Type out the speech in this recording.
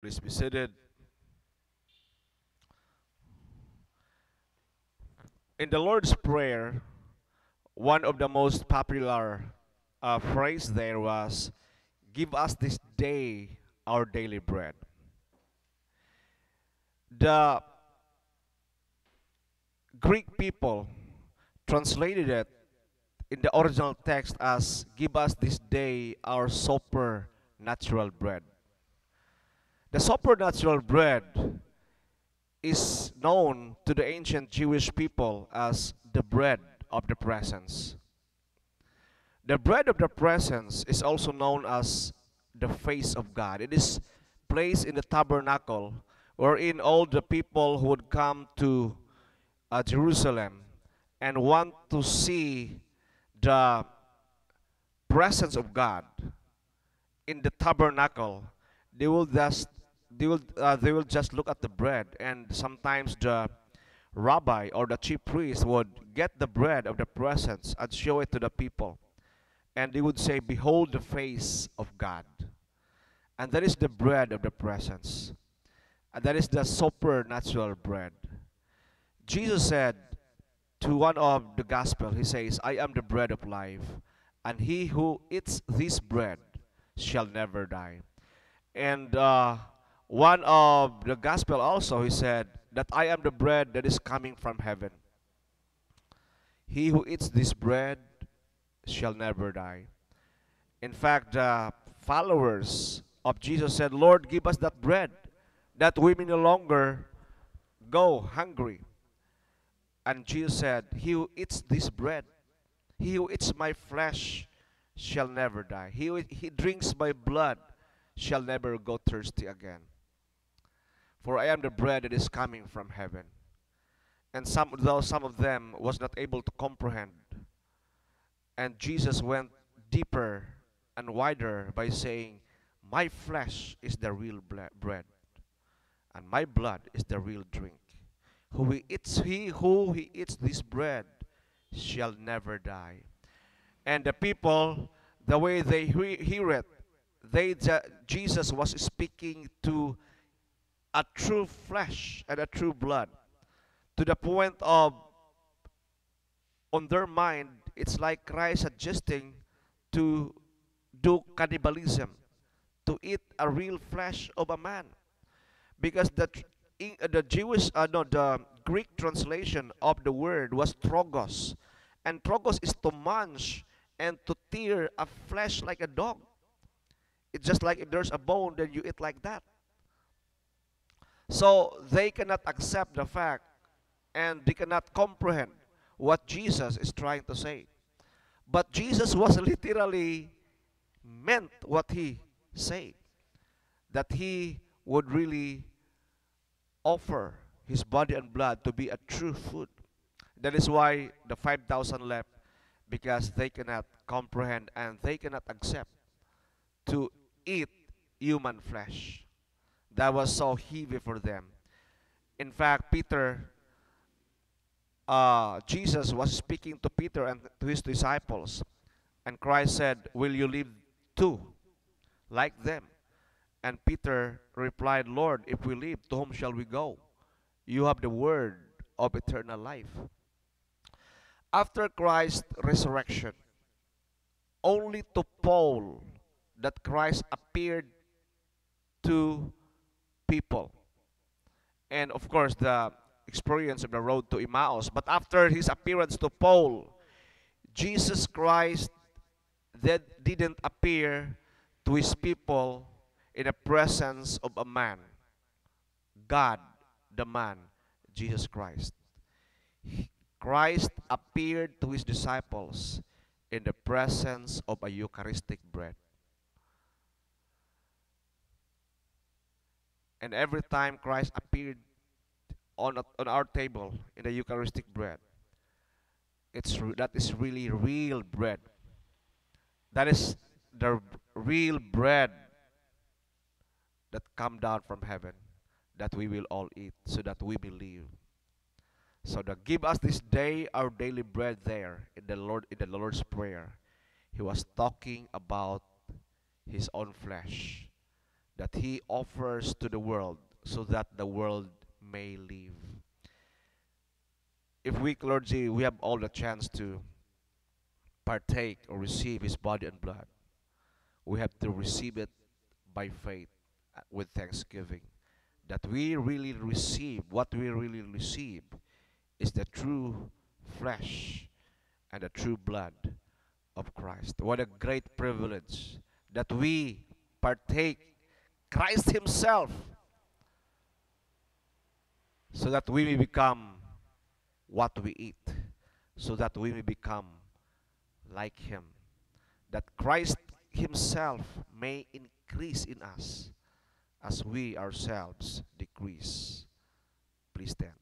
Please be seated. In the Lord's Prayer, one of the most popular phrase there was, "Give us this day our daily bread." The Greek people translated it in the original text as, "Give us this day our supernatural bread." The supernatural bread is known to the ancient Jewish people as the bread of the presence. The bread of the presence is also known as the face of God. It is placed in the tabernacle wherein all the people who would come to Jerusalem and want to see the presence of God in the tabernacle, they will just they will just look at the bread, and sometimes the rabbi or the chief priest would get the bread of the presence and show it to the people, and they would say, "Behold the face of God." And that is the bread of the presence. And that is the supernatural bread. Jesus said to one of the gospel, he says, "I am the bread of life, and he who eats this bread shall never die." And one of the gospel also, he said that I am the bread that is coming from heaven. He who eats this bread shall never die. In fact, the followers of Jesus said, "Lord, give us that bread that we may no longer go hungry." And Jesus said, "He who eats this bread, he who eats my flesh shall never die. He drinks my blood shall never go thirsty again. For I am the bread that is coming from heaven." And some of them was not able to comprehend. And Jesus went deeper and wider by saying, "My flesh is the real bread, and my blood is the real drink. He who eats this bread shall never die." And the people, the way they hear it, Jesus was speaking to a true flesh and a true blood, to the point of, on their mind, it's like Christ suggesting to do cannibalism, to eat a real flesh of a man, because the Jewish no the Greek translation of the word was trogos, and trogos is to munch and to tear a flesh like a dog. It's just like if there's a bone, then you eat like that. So they cannot accept the fact, and they cannot comprehend what Jesus is trying to say. But Jesus was literally meant what he said, that he would really offer his body and blood to be a true food. That is why the 5,000 left, because they cannot comprehend and they cannot accept to eat human flesh. That was so heavy for them. In fact, Jesus was speaking to Peter and to his disciples, and Christ said, "Will you leave too, like them?" And Peter replied, "Lord, if we leave, to whom shall we go? You have the word of eternal life." After Christ's resurrection, only to Paul that Christ appeared to people. And of course, the experience of the road to Emmaus. But after his appearance to Paul, Jesus Christ that didn't appear to his people in the presence of a man, God, the man, Jesus Christ. Christ appeared to his disciples in the presence of a Eucharistic bread. And every time Christ appeared on our table in the Eucharistic bread, that is really real bread. That is the real bread that come down from heaven, that we will all eat, so that we believe. So the "Give us this day our daily bread" there in the Lord's Prayer, he was talking about his own flesh, that He offers to the world so that the world may live. If we clergy, we have all the chance to partake or receive His body and blood, we have to receive it by faith with thanksgiving. That we really receive, what we really receive is the true flesh and the true blood of Christ. What a great privilege that we partake Christ Himself so that we may become what we eat, so that we may become like Him, that Christ Himself may increase in us as we ourselves decrease. Please stand.